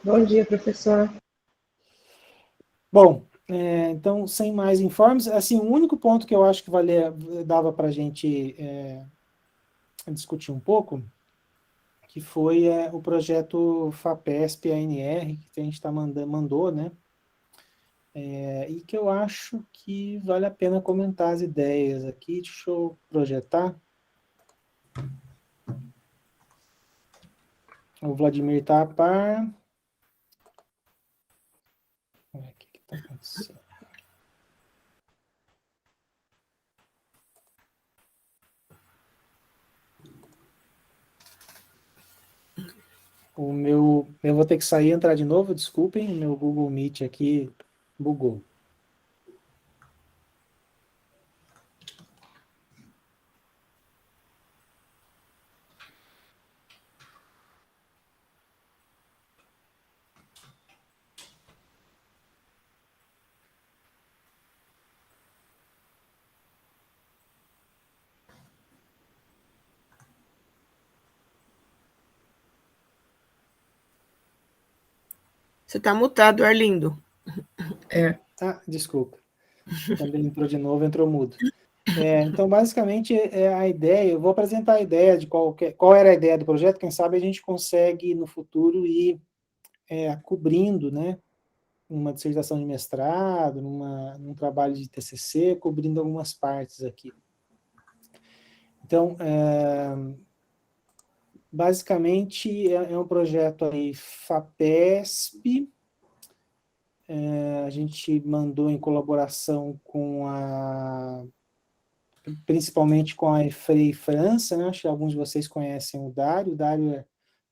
Bom dia, professor. Bom, então, sem mais informes, assim, o único ponto que eu acho que dava para a gente discutir um pouco, que foi o projeto FAPESP-ANR, que a gente mandou, né? E que eu acho que vale a pena comentar as ideias aqui. Deixa eu projetar. O Vladimir está a par. O que está acontecendo? Eu vou ter que sair e entrar de novo, desculpem, o meu Google Meet aqui bugou. Você está mutado, Arlindo. Desculpa. Também entrou de novo, entrou mudo. Então, basicamente, a ideia, eu vou apresentar a ideia de qual era a ideia do projeto, quem sabe a gente consegue, no futuro, ir cobrindo, né, uma dissertação de mestrado, num trabalho de TCC, cobrindo algumas partes aqui. Então, basicamente, é um projeto aí FAPESP, a gente mandou em colaboração principalmente com a EFREI França, né? Acho que alguns de vocês conhecem o Dário é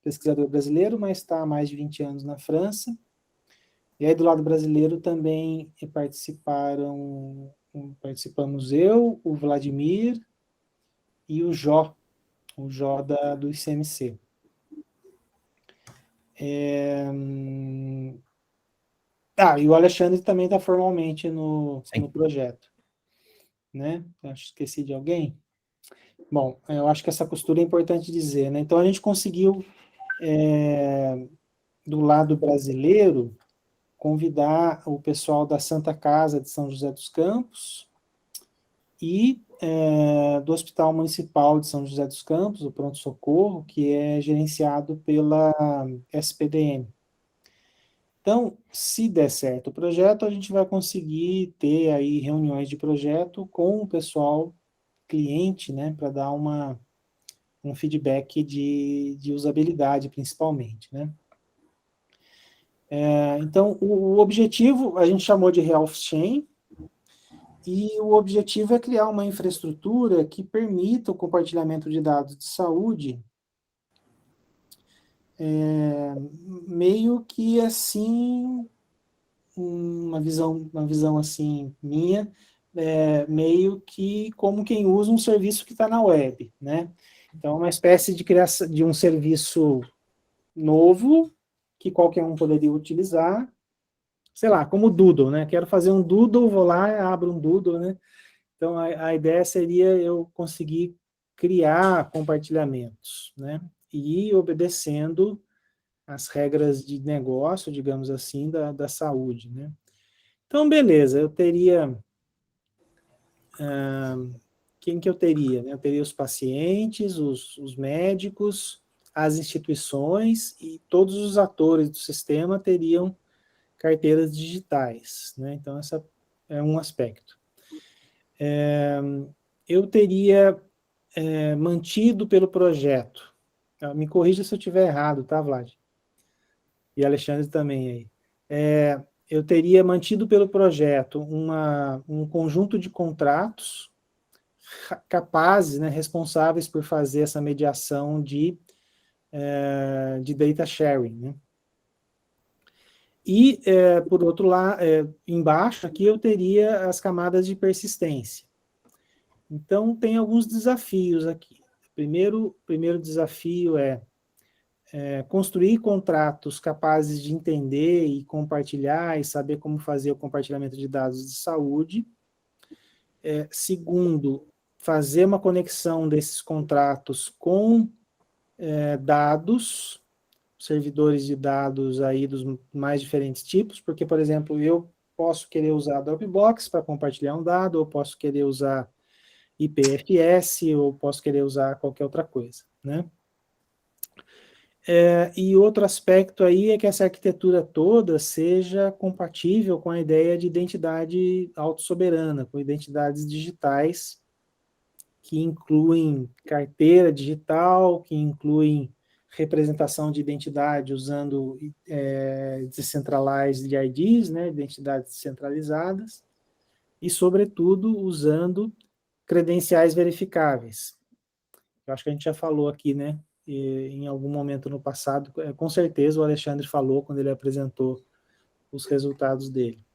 pesquisador brasileiro, mas está há mais de 20 anos na França. E aí do lado brasileiro também participamos eu, o Vladimir e o Jó do ICMC. E o Alexandre também está formalmente no projeto. Né? Acho que esqueci de alguém. Bom, eu acho que essa costura é importante dizer, né? Então a gente conseguiu, do lado brasileiro, convidar o pessoal da Santa Casa de São José dos Campos e do Hospital Municipal de São José dos Campos, o pronto-socorro, que é gerenciado pela SPDM. Então, se der certo o projeto, a gente vai conseguir ter aí reuniões de projeto com o pessoal cliente, né, para dar um feedback de usabilidade, principalmente, né. Então, o objetivo, a gente chamou de Health Chain, e o objetivo é criar uma infraestrutura que permita o compartilhamento de dados de saúde, meio que assim, uma visão assim minha, meio que como quem usa um serviço que está na web, né? Então, uma espécie de criação de um serviço novo, que qualquer um poderia utilizar, sei lá, como o Doodle, né? Quero fazer um Doodle, vou lá, abro um Doodle, né? Então, a ideia seria eu conseguir criar compartilhamentos, né? E obedecendo as regras de negócio, digamos assim, da saúde, né? Então, beleza, eu teria... quem que eu teria? Eu teria os pacientes, os médicos, as instituições e todos os atores do sistema teriam carteiras digitais, né? Então, esse é um aspecto. Eu teria mantido pelo projeto, me corrija se eu estiver errado, tá, Vlad? E Alexandre também aí. Eu teria mantido pelo projeto um conjunto de contratos capazes, né, responsáveis por fazer essa mediação de data sharing, né? E, por outro lado, embaixo aqui eu teria as camadas de persistência. Então, tem alguns desafios aqui. Primeiro desafio é construir contratos capazes de entender e compartilhar e saber como fazer o compartilhamento de dados de saúde. Segundo, fazer uma conexão desses contratos com dados, ou servidores de dados aí dos mais diferentes tipos, porque, por exemplo, eu posso querer usar Dropbox para compartilhar um dado, ou posso querer usar IPFS, ou posso querer usar qualquer outra coisa, né? E outro aspecto aí é que essa arquitetura toda seja compatível com a ideia de identidade autossoberana, com identidades digitais, que incluem carteira digital, que incluem representação de identidade usando decentralized IDs, né, identidades descentralizadas, e, sobretudo, usando credenciais verificáveis. Eu acho que a gente já falou aqui, né, em algum momento no passado, com certeza o Alexandre falou quando ele apresentou os resultados dele.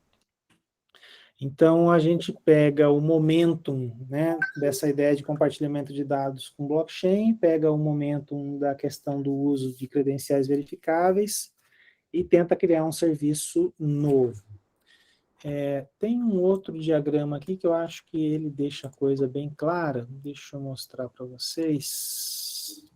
Então, a gente pega o momentum, né, dessa ideia de compartilhamento de dados com blockchain, pega o momentum da questão do uso de credenciais verificáveis e tenta criar um serviço novo. Tem um outro diagrama aqui que eu acho que ele deixa a coisa bem clara. Deixa eu mostrar para vocês.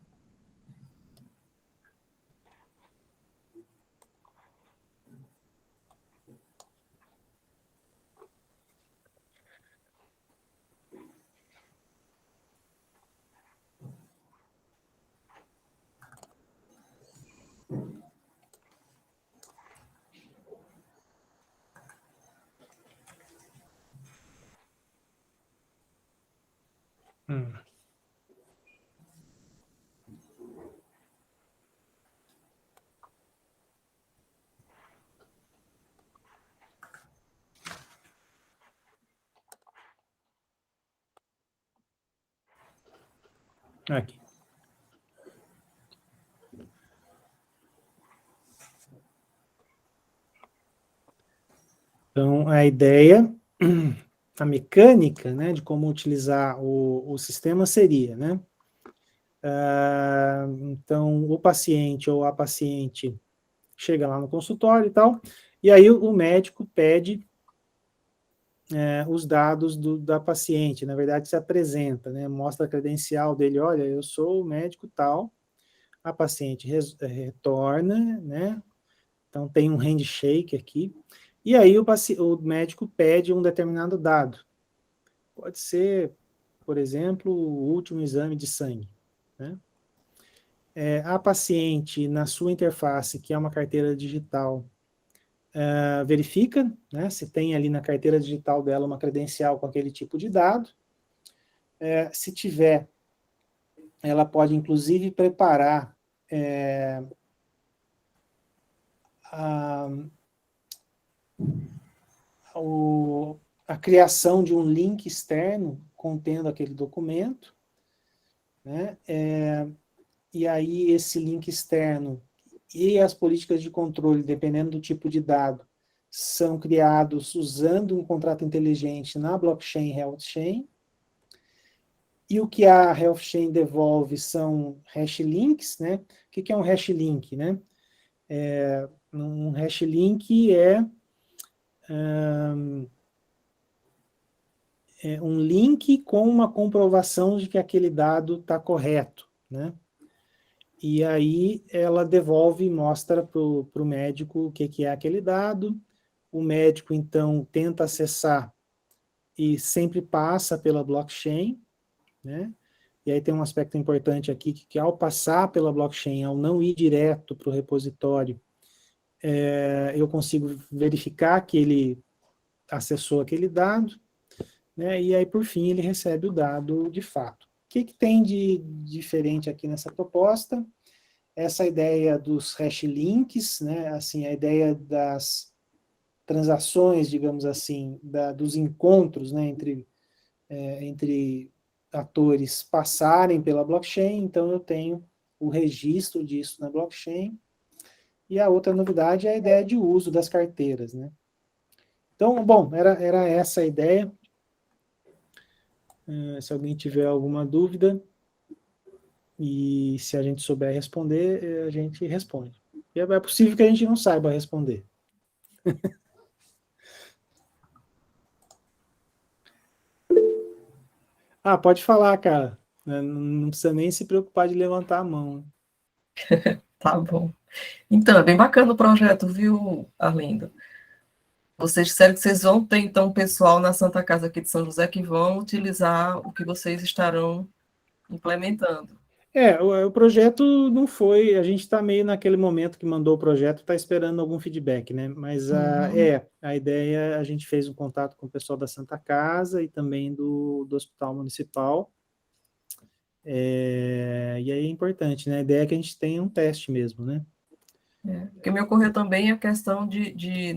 Aqui. Então, a ideia, a mecânica, né, de como utilizar o sistema seria, né? Então, o paciente ou a paciente chega lá no consultório e tal, e aí o médico pede os dados da paciente, na verdade se apresenta, né, mostra a credencial dele, olha, eu sou o médico tal, a paciente retorna, né, então tem um handshake aqui, e aí o médico pede um determinado dado, pode ser, por exemplo, o último exame de sangue, né? A paciente, na sua interface, que é uma carteira digital, verifica, né, se tem ali na carteira digital dela uma credencial com aquele tipo de dado. Se tiver, ela pode inclusive preparar a criação de um link externo contendo aquele documento, né? E aí esse link externo e as políticas de controle, dependendo do tipo de dado, são criados usando um contrato inteligente na blockchain HealthChain. E o que a HealthChain devolve são hash links, né? O que é um hash link, né? Um hash link é um link com uma comprovação de que aquele dado está correto, né? E aí ela devolve e mostra para o médico o que é aquele dado. O médico, então, tenta acessar e sempre passa pela blockchain, né? E aí tem um aspecto importante aqui, que ao passar pela blockchain, ao não ir direto para o repositório, eu consigo verificar que ele acessou aquele dado, né? E aí, por fim, ele recebe o dado de fato. O que tem de diferente aqui nessa proposta? Essa ideia dos hash links, né? Assim, a ideia das transações, digamos assim, dos encontros, né, entre atores passarem pela blockchain, então eu tenho o registro disso na blockchain. E a outra novidade é a ideia de uso das carteiras, né? Então, bom, era essa a ideia. Se alguém tiver alguma dúvida, e se a gente souber responder, a gente responde. E é possível que a gente não saiba responder. Pode falar, cara. Não precisa nem se preocupar de levantar a mão. Tá bom. Então, é bem bacana o projeto, viu, Arlindo? Vocês disseram que vocês vão ter, então, pessoal na Santa Casa aqui de São José que vão utilizar o que vocês estarão implementando. O projeto não foi, a gente está meio naquele momento que mandou o projeto, está esperando algum feedback, né? Mas a ideia, a gente fez um contato com o pessoal da Santa Casa e também do Hospital Municipal. E aí é importante, né? A ideia é que a gente tenha um teste mesmo, né? Porque me ocorreu também a questão de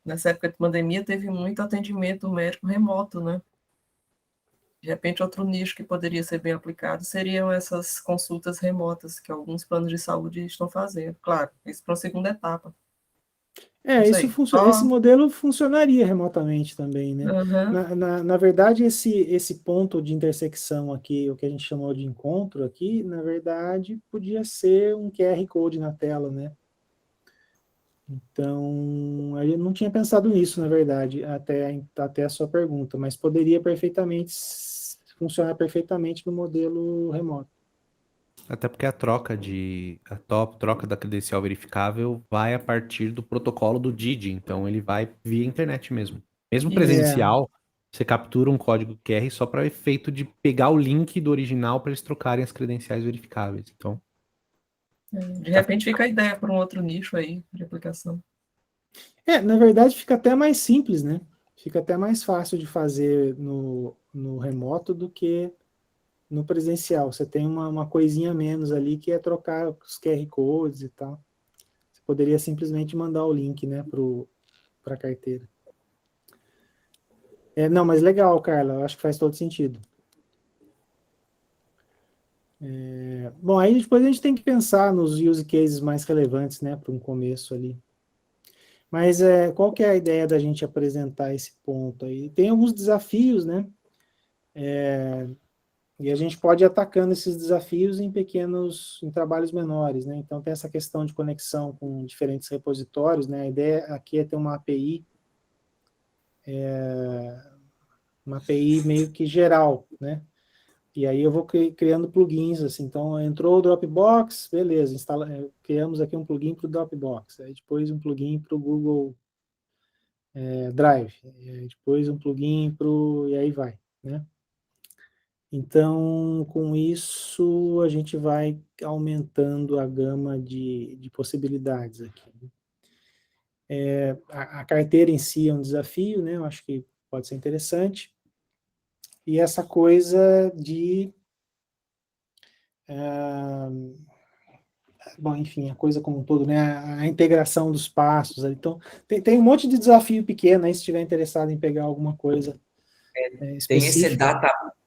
nessa época de pandemia, teve muito atendimento médico remoto, né? De repente, outro nicho que poderia ser bem aplicado seriam essas consultas remotas que alguns planos de saúde estão fazendo. Claro, isso para a segunda etapa. Esse modelo funcionaria remotamente também, né? Uhum. Na verdade, esse ponto de intersecção aqui, o que a gente chamou de encontro aqui, na verdade, podia ser um QR Code na tela, né? Então, eu não tinha pensado nisso, na verdade, até a sua pergunta, mas poderia perfeitamente funcionar perfeitamente no modelo remoto. Até porque a troca da credencial verificável vai a partir do protocolo do DID, então ele vai via internet mesmo. Mesmo presencial, você captura um código QR só para efeito de pegar o link do original para eles trocarem as credenciais verificáveis. Então, de repente fica a ideia para um outro nicho aí de aplicação. Na verdade fica até mais simples, né? Fica até mais fácil de fazer no remoto do que no presencial. Você tem uma coisinha a menos ali que é trocar os QR Codes e tal. Você poderia simplesmente mandar o link, né, para a carteira. Não, mas legal, Carla, eu acho que faz todo sentido. Bom, aí depois a gente tem que pensar nos use cases mais relevantes, né, para um começo ali. Mas qual que é a ideia da gente apresentar esse ponto aí? Tem alguns desafios, né? E a gente pode ir atacando esses desafios em trabalhos menores, né? Então tem essa questão de conexão com diferentes repositórios, né? A ideia aqui é ter uma API meio que geral, né? E aí eu vou criando plugins, assim, então entrou o Dropbox, beleza, criamos aqui um plugin para o Dropbox, aí depois um plugin para o Google Drive, depois um plugin para o... e aí vai, né? Então, com isso, a gente vai aumentando a gama de possibilidades aqui. A carteira em si é um desafio, né? Eu acho que pode ser interessante. E essa coisa de... bom, enfim, a coisa como um todo, né? A integração dos passos. Então, tem um monte de desafio pequeno aí, se estiver interessado em pegar alguma coisa Tem específica.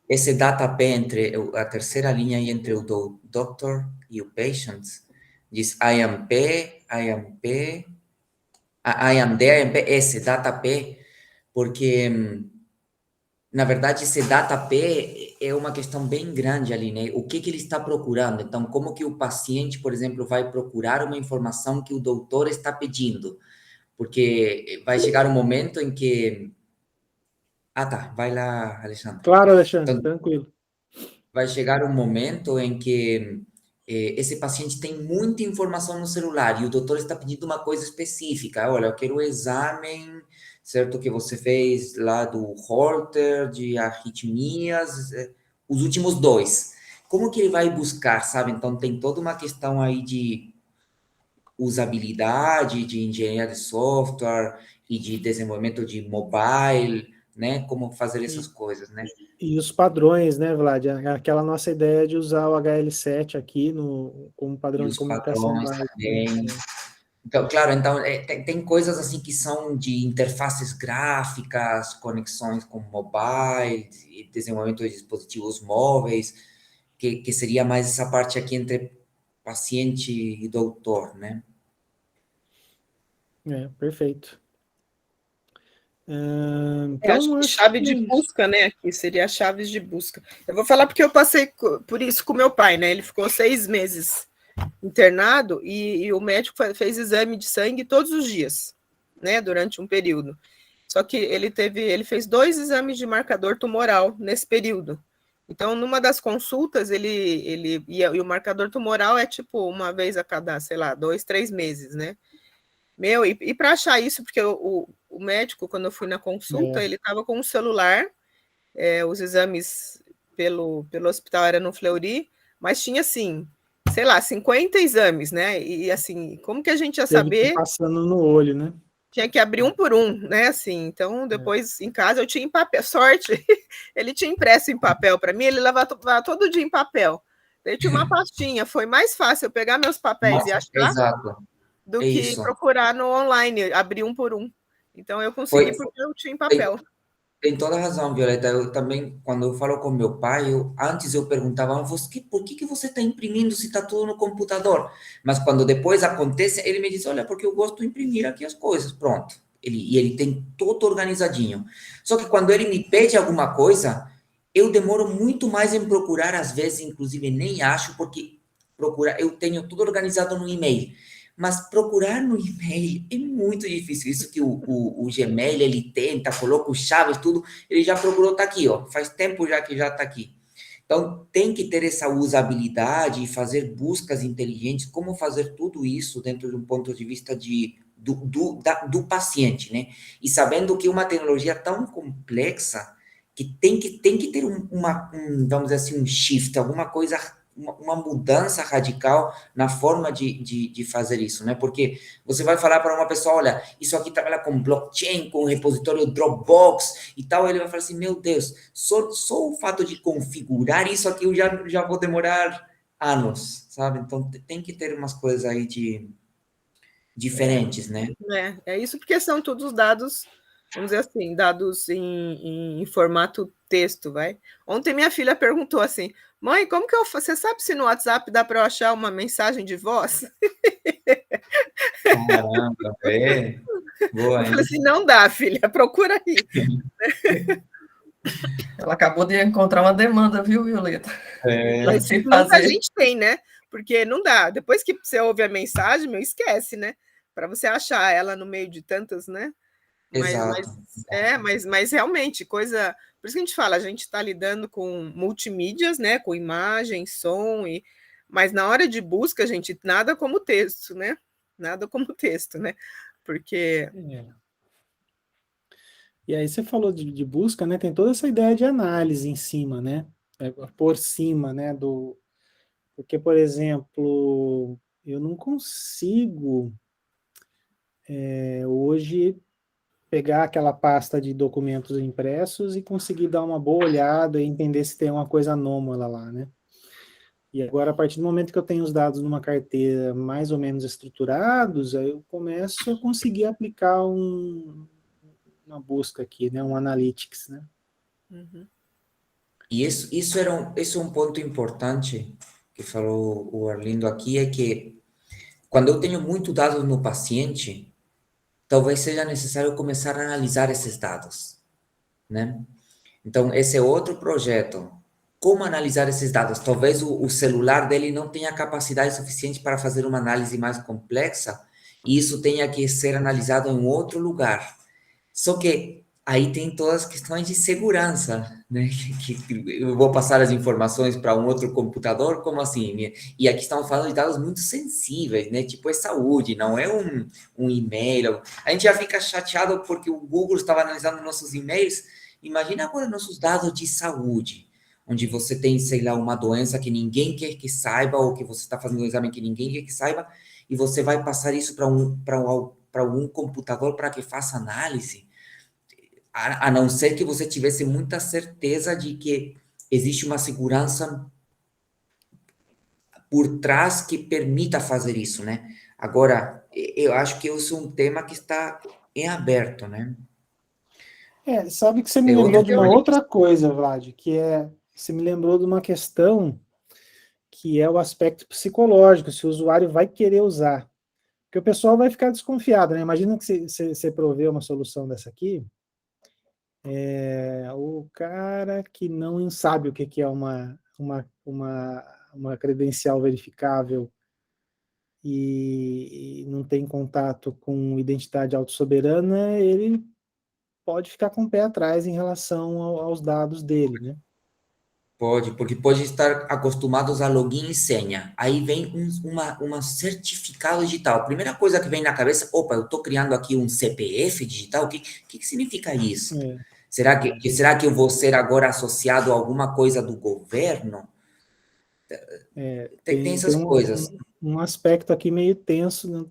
esse data P entre a terceira linha e entre o do doctor e o patient. Diz I am P, I am P, I am there, I am P, esse data P, porque na verdade esse data P é uma questão bem grande ali, né? O que ele está procurando? Então, como que o paciente, por exemplo, vai procurar uma informação que o doutor está pedindo? Porque vai chegar um momento em que... Ah, tá. Vai lá, Alexandre. Claro, Alexandre, Então, tranquilo. vai chegar um momento em que esse paciente tem muita informação no celular e o doutor está pedindo uma coisa específica. Olha, eu quero o exame, certo, que você fez lá do Holter, de arritmias, os últimos 2. Como que ele vai buscar, sabe? Então, tem toda uma questão aí de usabilidade, de engenharia de software e de desenvolvimento de mobile, né? Como fazer essas coisas, né? E os padrões, né, Vlad? Aquela nossa ideia de usar o HL7 aqui como padrão E de os comunicação padrões básico. também. Então, claro, então tem coisas assim que são de interfaces gráficas, conexões com mobile, desenvolvimento de dispositivos móveis, que seria mais essa parte aqui entre paciente e doutor, né? Perfeito. Acho que chave de busca, né? Aqui seria as chaves de busca. Eu vou falar porque eu passei por isso com meu pai, né? Ele ficou 6 meses internado e o médico fez exame de sangue todos os dias, né? Durante um período. Só que ele fez 2 exames de marcador tumoral nesse período. Então, numa das consultas, e o marcador tumoral é tipo uma vez a cada, sei lá, 2, 3 meses, né? Meu, e para achar isso, porque o médico, quando eu fui na consulta, ele estava com um celular, os exames pelo hospital era no Fleury, mas tinha assim, sei lá, 50 exames, né? E assim, como que a gente ia Teve que ir saber? passando no olho, né? Tinha que abrir um por um, né? Assim, então depois em casa eu tinha em papel. Sorte, ele tinha impresso em papel para mim, ele lavava todo dia em papel. Daí tinha uma pastinha, foi mais fácil eu pegar meus papéis e Nossa, achar exato. do É que isso. procurar no online, abrir um por um. Então eu consegui Foi, porque eu tinha em tem, papel. tem toda a razão, Violeta. Eu também, quando eu falo com meu pai, antes eu perguntava, por que você está imprimindo se está tudo no computador? Mas quando depois acontece, ele me diz, olha, porque eu gosto de imprimir aqui as coisas, pronto. Ele tem todo organizadinho. Só que quando ele me pede alguma coisa, eu demoro muito mais em procurar, às vezes, inclusive, nem acho, porque eu tenho tudo organizado no e-mail. Mas procurar no e-mail é muito difícil. Isso que o Gmail, ele tenta, coloca os chaves, tudo, ele já procurou, tá aqui, ó. Faz tempo já que já tá aqui. Então, tem que ter essa usabilidade e fazer buscas inteligentes, como fazer tudo isso dentro de um ponto de vista do paciente, né? E sabendo que uma tecnologia tão complexa que tem que ter vamos dizer assim, um shift, alguma coisa, uma mudança radical na forma de fazer isso, né? Porque você vai falar para uma pessoa, olha, isso aqui trabalha com blockchain, com repositório Dropbox e tal, ele vai falar assim, meu Deus, só o fato de configurar isso aqui eu já vou demorar anos, sabe? Então tem que ter umas coisas aí diferentes, né? É isso porque são todos dados, vamos dizer assim, dados em formato texto, vai. Ontem minha filha perguntou assim, mãe, como que você sabe se no WhatsApp dá para eu achar uma mensagem de voz? Caramba, boa, Eu falei hein? assim, não dá, filha, procura aí. Ela acabou de encontrar uma demanda, viu, Violeta? Para Mas se muita fazer. gente tem, né? Porque não dá. Depois que você ouve a mensagem, meu, esquece, né? Para você achar ela no meio de tantas, né? Mas, mas, Exato. mas realmente, coisa. Por isso que a gente fala, a gente está lidando com multimídias, né? Com imagem, som, mas na hora de busca, gente, nada como texto, né? Nada como texto, né? Porque. E aí você falou de busca, né? Tem toda essa ideia de análise em cima, né? Por cima, né? Porque, por exemplo, eu não consigo hoje pegar aquela pasta de documentos impressos e conseguir dar uma boa olhada e entender se tem uma coisa anômala lá, né? E agora, a partir do momento que eu tenho os dados numa carteira mais ou menos estruturados, aí eu começo a conseguir aplicar uma busca aqui, né? Um analytics, né? Uhum. E isso é um ponto importante que falou o Arlindo aqui, é que quando eu tenho muito dados no paciente, talvez seja necessário começar a analisar esses dados, né? Então, esse é outro projeto. Como analisar esses dados? Talvez o celular dele não tenha capacidade suficiente para fazer uma análise mais complexa, e isso tenha que ser analisado em outro lugar. Só que aí tem todas as questões de segurança, né? Que eu vou passar as informações para um outro computador, como assim? E aqui estamos falando de dados muito sensíveis, né? Tipo, é saúde, não é um e-mail. A gente já fica chateado porque o Google estava analisando nossos e-mails. Imagina agora nossos dados de saúde, onde você tem, sei lá, uma doença que ninguém quer que saiba, ou que você está fazendo um exame que ninguém quer que saiba, e você vai passar isso para algum computador para que faça análise. A não ser que você tivesse muita certeza de que existe uma segurança por trás que permita fazer isso, né? Agora, eu acho que isso é um tema que está em aberto, né? Sabe que você me É lembrou outro de tema uma outra difícil. coisa, Vlad, você me lembrou de uma questão que é o aspecto psicológico, se o usuário vai querer usar. Porque o pessoal vai ficar desconfiado, né? Imagina que você provê uma solução dessa aqui, o cara que não sabe o que é uma credencial verificável e não tem contato com identidade autossoberana, ele pode ficar com o pé atrás em relação aos dados dele, né? Pode, porque pode estar acostumados a login e senha. Aí vem uma certificado digital. Primeira coisa que vem na cabeça, opa, eu estou criando aqui um CPF digital, que significa isso? É, Será que eu vou ser agora associado a alguma coisa do governo? Tem tem essas coisas. um aspecto aqui meio tenso, né,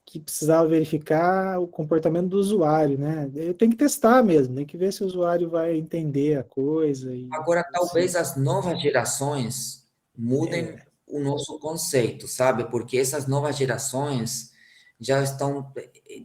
que precisava verificar o comportamento do usuário, né? Eu tenho que testar mesmo, tem que ver se o usuário vai entender a coisa e Agora, talvez se as novas gerações mudem o nosso conceito, sabe? Porque essas novas gerações já estão,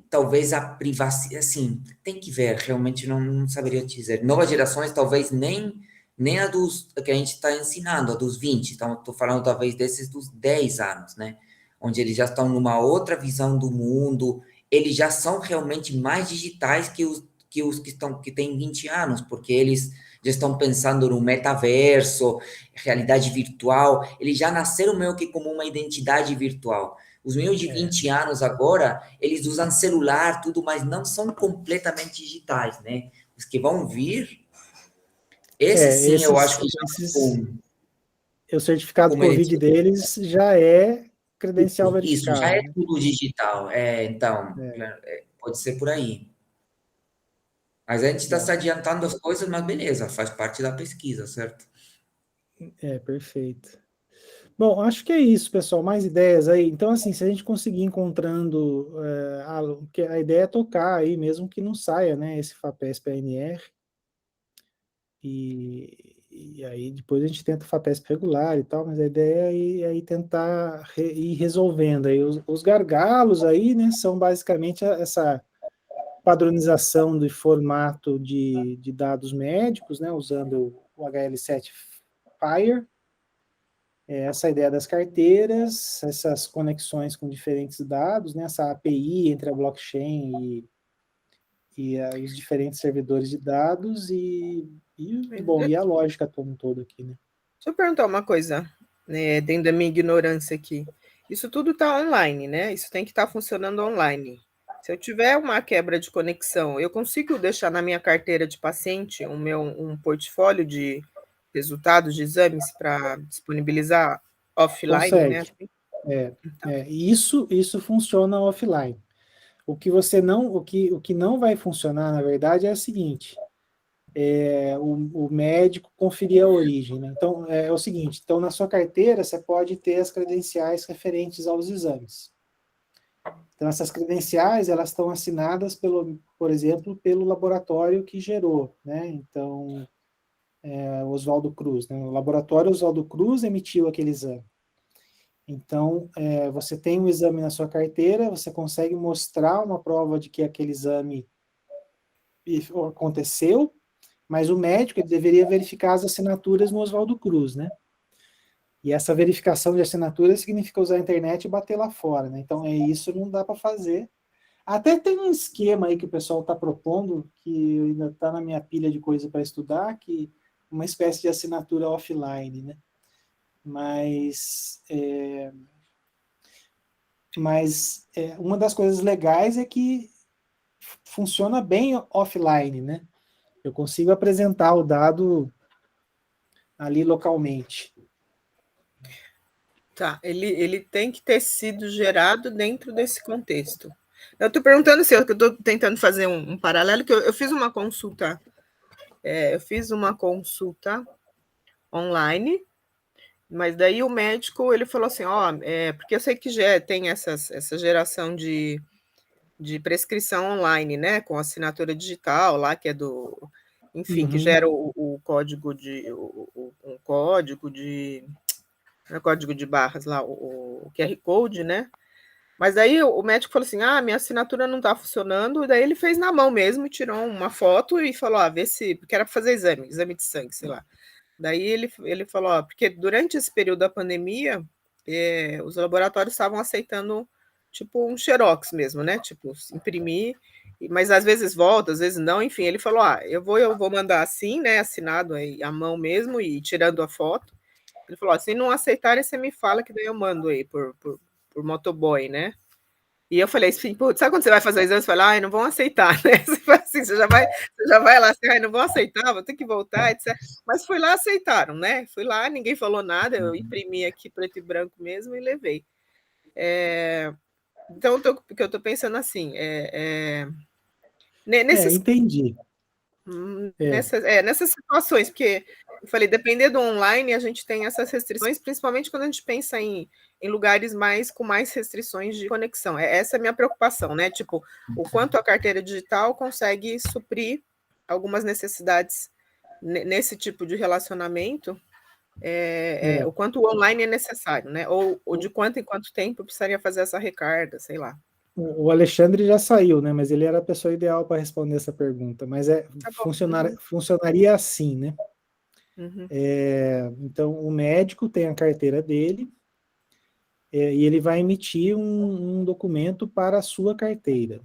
talvez a privacidade, assim, tem que ver, realmente não saberia te dizer. Novas gerações, talvez nem a dos que a gente está ensinando, a dos 20, então estou falando talvez desses dos 10 anos, né? Onde eles já estão numa outra visão do mundo, eles já são realmente mais digitais que os que têm 20 anos, porque eles já estão pensando no metaverso, realidade virtual, eles já nasceram meio que como uma identidade virtual. Os meus de 20 anos agora, eles usam celular, tudo, mas não são completamente digitais, né? Os que vão vir, esse sim eu acho que já o certificado como ele Covid deles já é credencial isso já verificado, é né? tudo digital. Então, pode ser por aí. Mas a gente está se adiantando as coisas, mas beleza, faz parte da pesquisa, certo? Perfeito. Bom, acho que é isso, pessoal. Mais ideias aí. Então, assim, se a gente conseguir encontrando, que a ideia é tocar aí, mesmo que não saia, né, esse FAPESP ANR, e aí depois a gente tenta o FAPESP regular e tal, mas a ideia é aí tentar ir resolvendo aí. Os gargalos aí, né, são basicamente essa padronização do formato de dados médicos, né, usando o HL7 FHIR, essa ideia das carteiras, essas conexões com diferentes dados, né, essa API entre a blockchain e os diferentes servidores de dados bom, e a lógica como um todo aqui, né? Deixa eu perguntar uma coisa, né, dentro da minha ignorância aqui. Isso tudo está online, né? Isso tem que estar funcionando online. Se eu tiver uma quebra de conexão, eu consigo deixar na minha carteira de paciente um portfólio de resultados de exames para disponibilizar offline, né? Consegue. Isso funciona offline. O que não vai funcionar, na verdade, é o seguinte: o médico conferir a origem, né? Então, é o seguinte: então, na sua carteira, você pode ter as credenciais referentes aos exames. Então, essas credenciais, elas estão assinadas, por exemplo, pelo laboratório que gerou, né? Então, Oswaldo Cruz, né? O laboratório Oswaldo Cruz emitiu aquele exame. Então, você tem um exame na sua carteira, você consegue mostrar uma prova de que aquele exame aconteceu, mas o médico ele deveria verificar as assinaturas no Oswaldo Cruz, né? E essa verificação de assinatura significa usar a internet e bater lá fora, né? Então, isso não dá para fazer. Até tem um esquema aí que o pessoal está propondo, que ainda está na minha pilha de coisa para estudar, que uma espécie de assinatura offline, né? Mas uma das coisas legais é que funciona bem offline, né? Eu consigo apresentar o dado ali localmente. Tá, ele tem que ter sido gerado dentro desse contexto. Eu estou perguntando se eu estou tentando fazer um paralelo, que eu fiz uma consulta, online, mas daí o médico ele falou assim, porque eu sei que já tem essa geração de prescrição online, né, com assinatura digital lá, que é enfim, que gera o código um código de não é código de barras lá, o QR Code, né? Mas aí o médico falou assim: minha assinatura não está funcionando. E daí ele fez na mão mesmo, tirou uma foto e falou: vê se. Porque era para fazer exame de sangue, sei lá. Daí ele falou: porque durante esse período da pandemia, os laboratórios estavam aceitando tipo um xerox mesmo, né? Tipo, imprimir, mas às vezes volta, às vezes não, enfim. Ele falou: eu vou mandar assim, né? Assinado aí à mão mesmo e tirando a foto. Ele falou: se não aceitarem, você me fala que daí eu mando aí por motoboy, né? E eu falei assim, putz, sabe quando você vai fazer o exame, você fala, ai, não vão aceitar, né? Você fala assim, você já vai lá, assim, ai, não vão aceitar, vou ter que voltar, etc. Mas fui lá, aceitaram, né? Fui lá, ninguém falou nada, eu imprimi aqui preto e branco mesmo e levei. Então, o que eu estou pensando assim, Entendi. Nessas situações, porque eu falei, depender do online, a gente tem essas restrições, principalmente quando a gente pensa em lugares com mais restrições de conexão. Essa é a minha preocupação, né? Tipo, o quanto a carteira digital consegue suprir algumas necessidades nesse tipo de relacionamento, o quanto o online é necessário, né? Ou de quanto em quanto tempo precisaria fazer essa recarga, sei lá. O Alexandre já saiu, né? Mas ele era a pessoa ideal para responder essa pergunta. Mas funcionaria assim, né? Uhum. Então, o médico tem a carteira dele e ele vai emitir um documento para a sua carteira.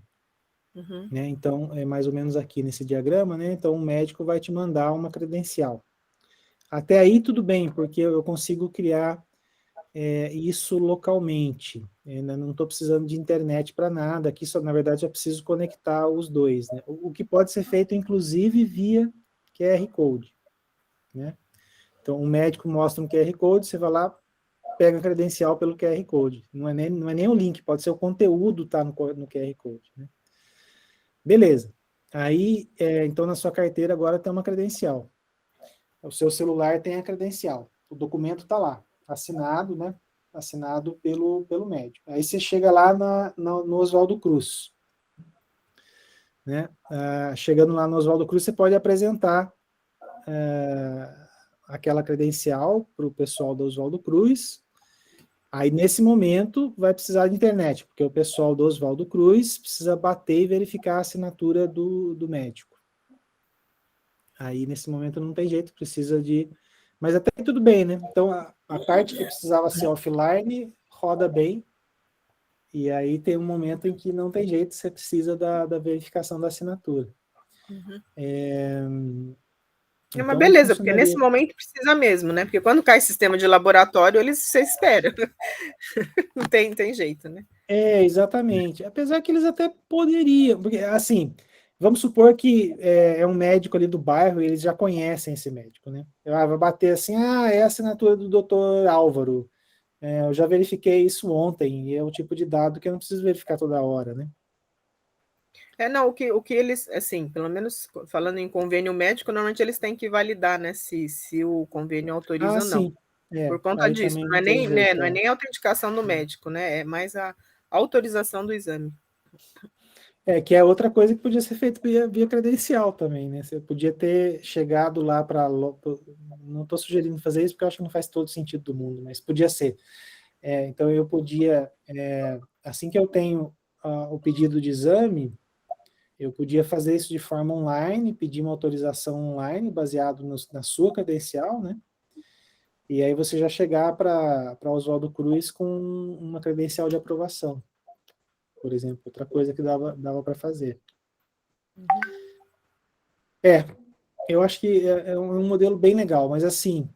Uhum. Né? Então, é mais ou menos aqui nesse diagrama, né? Então, o médico vai te mandar uma credencial. Até aí, tudo bem, porque eu consigo criar isso localmente. Não estou precisando de internet para nada. Aqui, na verdade, eu preciso conectar os dois. Né? O que pode ser feito, inclusive, via QR Code. Né? Então, um médico mostra um QR Code, você vai lá, pega a credencial pelo QR Code. Não é nem o link, pode ser o conteúdo tá no QR Code. Né? Beleza. Aí, então, na sua carteira agora tem uma credencial. O seu celular tem a credencial. O documento está lá, assinado, né? Assinado pelo médico. Aí você chega lá no Oswaldo Cruz. Né? Chegando lá no Oswaldo Cruz, você pode apresentar aquela credencial para o pessoal do Oswaldo Cruz. Aí, nesse momento, vai precisar de internet, porque o pessoal do Oswaldo Cruz precisa bater e verificar a assinatura do médico. Aí, nesse momento, não tem jeito, precisa de... Mas até tudo bem, né? Então, a parte que precisava ser offline roda bem, e aí tem um momento em que não tem jeito, você precisa da verificação da assinatura. Uhum. Então, mas beleza, porque nesse momento precisa mesmo, né? Porque quando cai sistema de laboratório, você espera. Não tem jeito, né? Exatamente. Apesar que eles até poderiam, porque, assim, vamos supor que é um médico ali do bairro e eles já conhecem esse médico, né? Vai bater assim, é a assinatura do doutor Álvaro. Eu já verifiquei isso ontem, e é o tipo de dado que eu não preciso verificar toda hora, né? Não, o que eles, assim, pelo menos falando em convênio médico, normalmente eles têm que validar, né, se o convênio autoriza ou não. Sim. Por conta disso, não é nem a autenticação do médico, né? É mais a autorização do exame. Que é outra coisa que podia ser feito via credencial também, né? Você podia ter chegado lá para... Não estou sugerindo fazer isso, porque eu acho que não faz todo sentido do mundo, mas podia ser. Então, eu podia, assim que eu tenho o pedido de exame, eu podia fazer isso de forma online, pedir uma autorização online, baseado na sua credencial, né? E aí você já chegar para Oswaldo Cruz com uma credencial de aprovação, por exemplo. Outra coisa que dava para fazer. Eu acho que é um modelo bem legal, mas assim,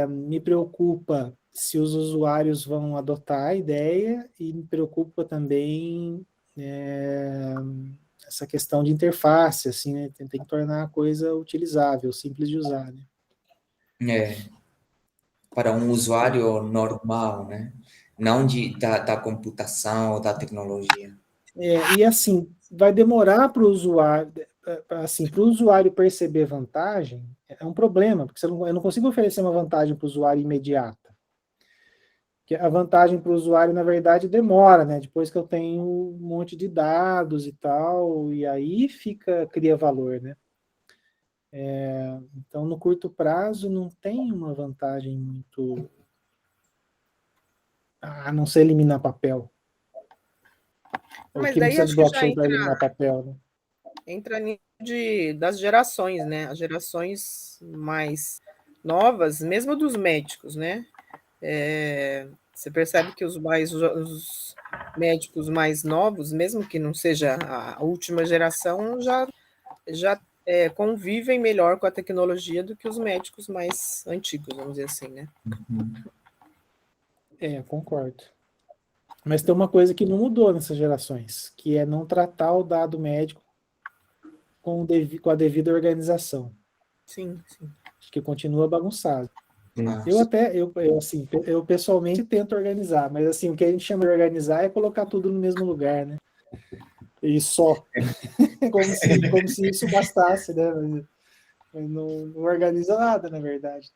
me preocupa se os usuários vão adotar a ideia e me preocupa também essa questão de interface, assim, né? Tem que tornar a coisa utilizável, simples de usar, né? Para um usuário normal, né? Não da computação ou da tecnologia. E assim, vai demorar para o usuário, assim, para o usuário perceber vantagem, é um problema, porque eu não consigo oferecer uma vantagem para o usuário imediata. Porque a vantagem para o usuário, na verdade, demora, né? Depois que eu tenho um monte de dados e tal, e aí cria valor, né? Então, no curto prazo, não tem uma vantagem muito... A não ser eliminar papel. Mas que não daí precisa de acho que já blockchain para eliminar papel, né? entra nisso das gerações, né? As gerações mais novas, mesmo dos médicos, né? Você percebe que os médicos mais novos, mesmo que não seja a última geração, já convivem melhor com a tecnologia do que os médicos mais antigos, vamos dizer assim, né? Concordo. Mas tem uma coisa que não mudou nessas gerações, que é não tratar o dado médico com a devida organização. Sim, sim. Acho que continua bagunçado. Ah, Eu pessoalmente tento organizar, mas assim, o que a gente chama de organizar é colocar tudo no mesmo lugar, né? E só. como se isso bastasse, né? Mas não organiza nada, na verdade.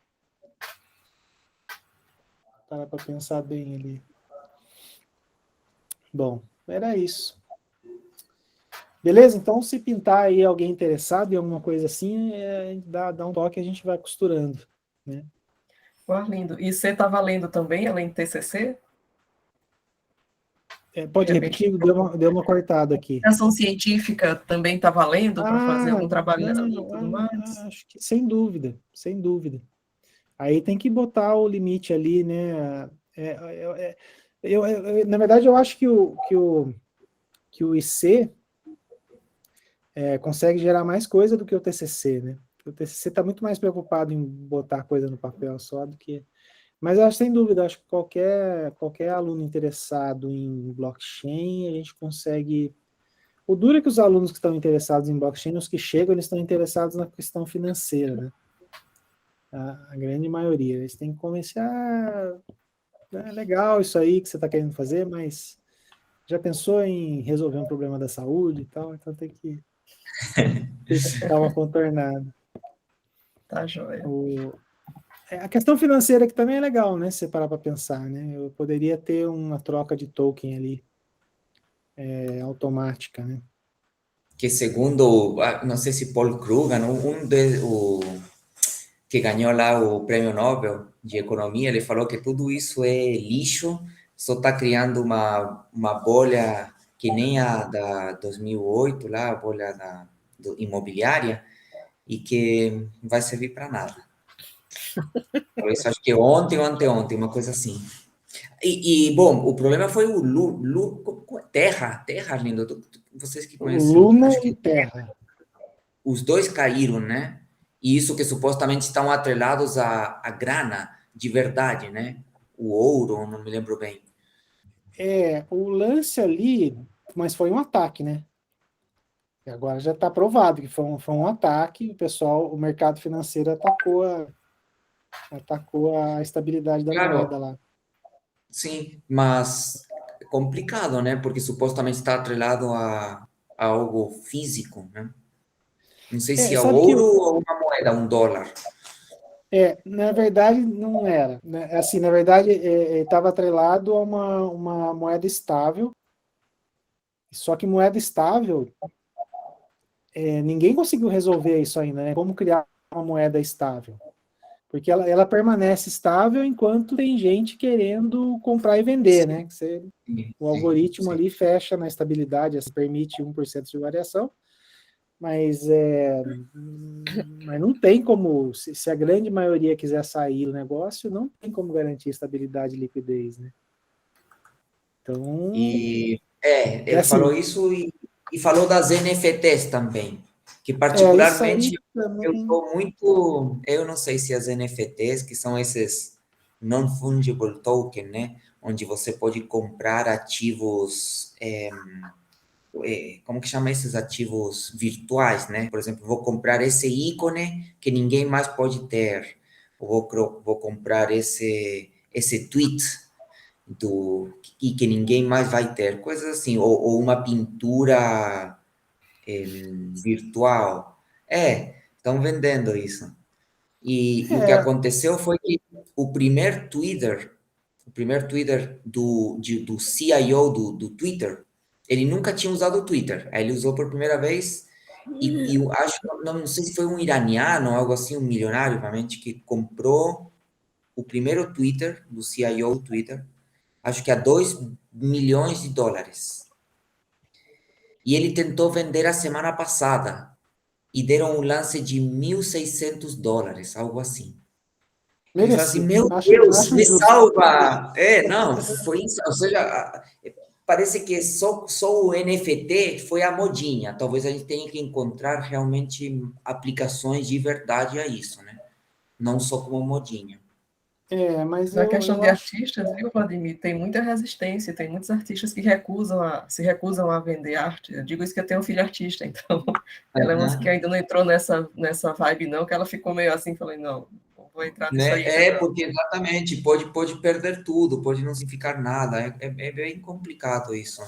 Para pensar bem ali. Bom, era isso. Beleza? Então, se pintar aí alguém interessado em alguma coisa assim, dá um toque e a gente vai costurando, né? Arlindo, e você está valendo também, além do TCC? Pode De repente, repetir? Deu uma cortada aqui. Ação científica também está valendo para fazer algum trabalho nessa linha e Não, tudo mais? acho que sem dúvida, sem dúvida. Aí tem que botar o limite ali, né? Na verdade, eu acho que o IC consegue gerar mais coisa do que o TCC, né? O TCC está muito mais preocupado em botar coisa no papel só do que... Mas eu acho, sem dúvida, acho que qualquer aluno interessado em blockchain, a gente consegue... O duro é que os alunos que estão interessados em blockchain, os que chegam, eles estão interessados na questão financeira, né? A grande maioria. Eles têm que convencer, é legal isso aí que você está querendo fazer, mas já pensou em resolver um problema da saúde e tal? Então tem que dar uma contornada. Tá, joia. A questão financeira que também é legal, né? Se você parar para pensar, né? Eu poderia ter uma troca de token ali, automática, né? que segundo, não sei se Paul Krugman, que ganhou lá o prêmio Nobel de Economia, ele falou que tudo isso é lixo, só está criando uma bolha que nem a da 2008, lá, a bolha imobiliária, e que não vai servir para nada. Por isso, acho que ontem, uma coisa assim. Bom, o problema foi o Terra, lindo. Vocês que conhecem, Luna acho e que Terra. os dois caíram, né? E isso que supostamente estão atrelados à grana de verdade, né? O ouro, não me lembro bem. O lance ali, mas foi um ataque, né? E agora já está provado que foi um ataque, o mercado financeiro atacou a estabilidade da Claro, moeda lá. sim, mas é complicado, né? Porque supostamente está atrelado a algo físico, né? Não sei se é Sabe que ouro ou uma moeda, um dólar. na verdade não era, né? Assim, na verdade estava atrelado a uma moeda estável. Só que moeda estável, ninguém conseguiu resolver isso ainda, né? Como criar uma moeda estável? Porque ela permanece estável enquanto tem gente querendo comprar e vender, né? O algoritmo Sim. ali fecha na estabilidade, permite 1% de variação, mas não tem como, se a grande maioria quiser sair do negócio, não tem como garantir estabilidade e liquidez, né? Então, Ele assim, falou isso e falou das NFTs também, que isso aí particularmente eu também... estou muito, eu não sei se as NFTs, que são esses non-fungible token, né, onde você pode comprar ativos, como que chama esses ativos virtuais, né? Por exemplo, vou comprar esse ícone que ninguém mais pode ter, ou vou comprar esse tweet e que ninguém mais vai ter, coisas assim, ou uma pintura virtual. Estão vendendo isso. E o que aconteceu foi que o primeiro Twitter do CIO do Twitter, ele nunca tinha usado o Twitter. Aí ele usou por primeira vez e eu acho, não sei se foi um iraniano ou algo assim, um milionário, realmente, que comprou o primeiro Twitter do CIO do Twitter, acho que a $2 milhões. E ele tentou vender a semana passada e deram um lance de $1.600, algo assim. Ele falou assim, Merecia. meu Deus, Acho me justo. salva! Não, foi isso. Ou seja, parece que só o NFT foi a modinha. Talvez a gente tenha que encontrar realmente aplicações de verdade a isso, né? Não só como modinha. Mas Na eu questão de acho... artistas, viu, Vladimir, tem muita resistência, tem muitos artistas que se recusam a vender arte. Eu digo isso que eu tenho um filho artista, então ela é uma que ainda não entrou nessa vibe, não, que ela ficou meio assim, falei, não vou entrar nisso aí ainda, não. Porque exatamente, pode perder tudo, pode não significar nada, é bem complicado isso.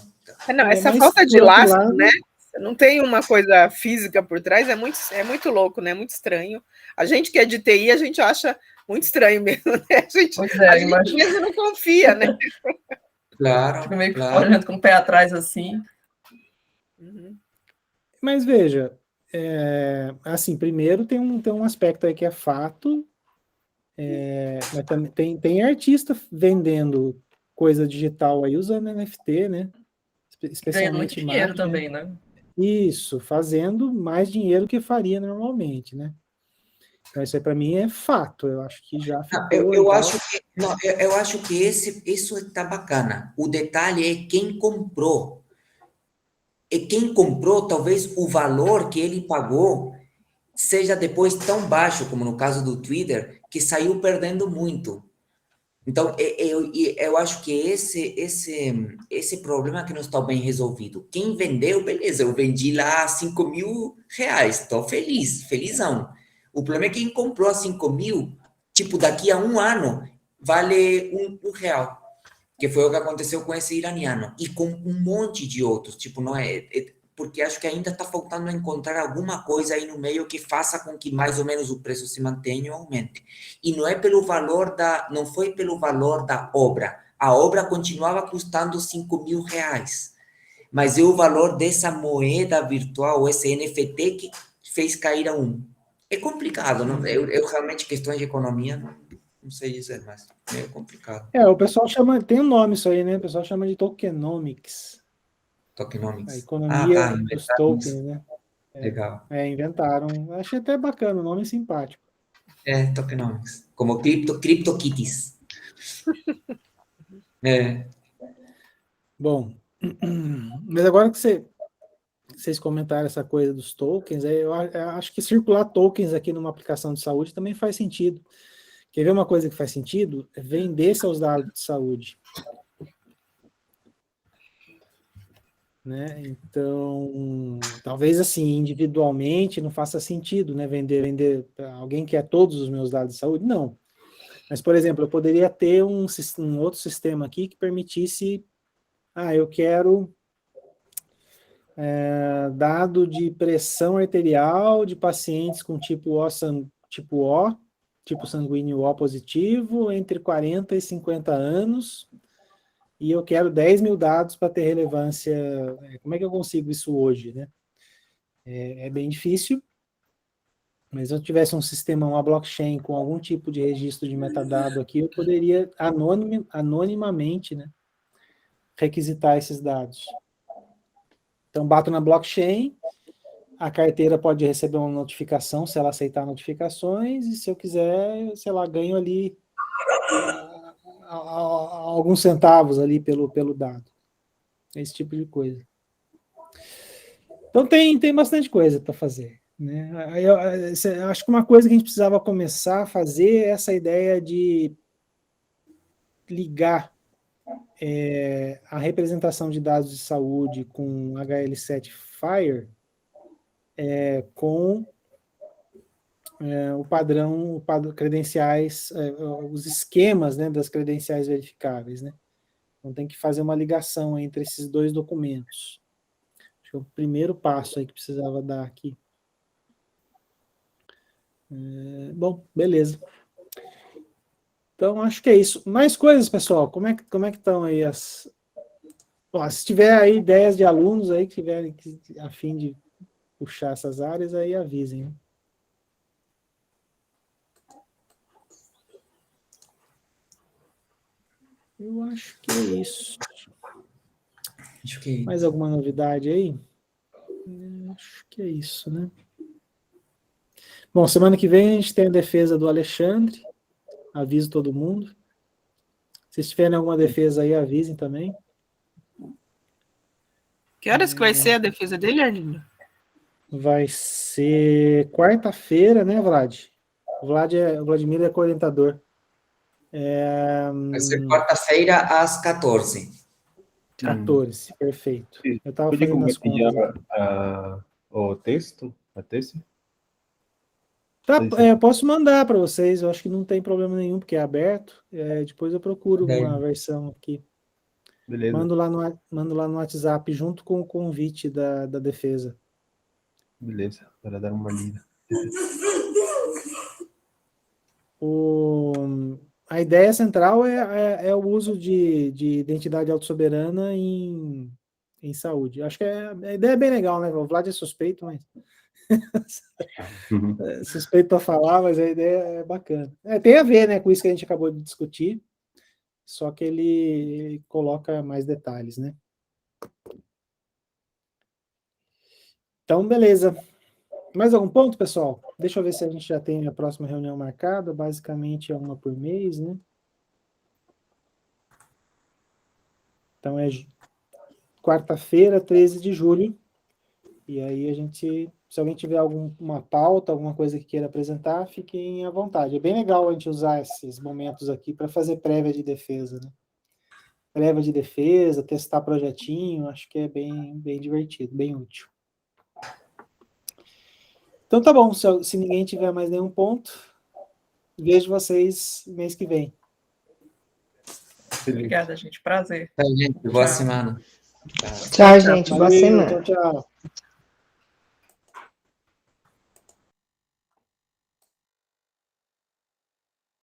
Não, essa mas, falta de por outro lastro, lado, né? Não tem uma coisa física por trás, é muito louco, né? Muito estranho. A gente que é de TI, a gente acha muito estranho mesmo, né? Pois é, A gente mesmo não confia, né? Claro, Fica meio que claro. olhando com o pé atrás assim. mas veja, assim, primeiro tem um aspecto aí que é fato, mas também tem artista vendendo coisa digital aí usando NFT, né? Ganhando muito Especialmente dinheiro imagem, também, né? Isso, fazendo mais dinheiro que faria normalmente, né? Então isso aí para mim é fato, eu acho que já Não, ficou e eu tal. acho que não, eu acho que isso está bacana. O detalhe é quem comprou. E quem comprou, talvez o valor que ele pagou seja depois tão baixo, como no caso do Twitter, que saiu perdendo muito. Então, eu acho que esse problema que não está bem resolvido. Quem vendeu, beleza, eu vendi lá 5.000 reais, estou feliz, felizão. O problema é quem comprou a 5.000, tipo, daqui a um ano, vale um real, que foi o que aconteceu com esse iraniano, e com um monte de outros, tipo, não porque acho que ainda está faltando encontrar alguma coisa aí no meio que faça com que mais ou menos o preço se mantenha ou aumente. E não é pelo valor não foi pelo valor da obra. A obra continuava custando 5.000 reais, mas é o valor dessa moeda virtual, esse NFT, que fez cair a um. É complicado, não? Eu realmente, questões de economia, não sei dizer, mas é meio complicado. O pessoal chama, tem um nome isso aí, né? O pessoal chama de tokenomics, a Tokenomics. economia dos Inventaram tokens, isso. né? Legal. Inventaram. Achei até bacana, o nome é simpático. Tokenomics. Como CryptoKitties. Bom, mas agora que vocês comentaram essa coisa dos tokens, eu acho que circular tokens aqui numa aplicação de saúde também faz sentido. Quer ver uma coisa que faz sentido? É vender seus dados de saúde. Né? Então, talvez assim, individualmente não faça sentido, né? Vender para alguém que quer todos os meus dados de saúde? Não. Mas, por exemplo, eu poderia ter um outro sistema aqui que permitisse, eu quero dado de pressão arterial de pacientes com tipo sanguíneo O positivo, entre 40 e 50 anos, e eu quero 10 mil dados para ter relevância. Como é que eu consigo isso hoje, né? É bem difícil, mas se eu tivesse um sistema, uma blockchain com algum tipo de registro de metadado aqui, eu poderia anonimamente, né, requisitar esses dados. Então, bato na blockchain, a carteira pode receber uma notificação, se ela aceitar notificações, e se eu quiser, sei lá, ganho ali alguns centavos ali pelo dado. Esse tipo de coisa. Então, tem bastante coisa para fazer. Né? Eu acho que uma coisa que a gente precisava começar a fazer é essa ideia de ligar a representação de dados de saúde com HL7 FHIR com o padrão credenciais, os esquemas, né, das credenciais verificáveis. Né? Então tem que fazer uma ligação entre esses dois documentos. Acho que é o primeiro passo aí que precisava dar aqui. Bom, beleza. Então, acho que é isso. Mais coisas, pessoal? Como é que estão aí as... Bom, se tiver aí ideias de alunos aí que tiverem a fim de puxar essas áreas, aí avisem. Né? Eu acho que é isso. Acho que... Mais alguma novidade aí? Acho que é isso, né? Bom, semana que vem a gente tem a defesa do Alexandre. Aviso todo mundo. Se tiverem alguma defesa aí, avisem também. Que horas que vai ser a defesa dele, Arlindo? Vai ser quarta-feira, né, Vlad? O Vladimir é coorientador. Vai ser quarta-feira às 14. 14, perfeito. Eu estava Puede fazendo as contas. compartilhar o texto, a tese? Tá, eu posso mandar para vocês, eu acho que não tem problema nenhum, porque é aberto. Depois eu procuro uma versão aqui. Beleza. Mando lá no WhatsApp, junto com o convite da defesa. Beleza, para dar uma lida. A ideia central é o uso de identidade autossoberana em saúde. Acho que a ideia é bem legal, né? O Vlad é suspeito, mas... suspeito para falar, mas a ideia é bacana. Tem a ver, né, com isso que a gente acabou de discutir, só que ele coloca mais detalhes, né? Então, beleza. Mais algum ponto, pessoal? Deixa eu ver se a gente já tem a próxima reunião marcada. Basicamente é uma por mês, né? Então é quarta-feira, 13 de julho. E aí a gente, se alguém tiver alguma pauta, alguma coisa que queira apresentar, fiquem à vontade. É bem legal a gente usar esses momentos aqui para fazer prévia de defesa, né? Prévia de defesa, testar projetinho, acho que é bem divertido, bem útil. Então tá bom, se ninguém tiver mais nenhum ponto, vejo vocês mês que vem. Obrigada, gente. Prazer. Tchau, gente. Boa Tchau. semana. Tchau, gente. Boa Valeu, semana. tchau.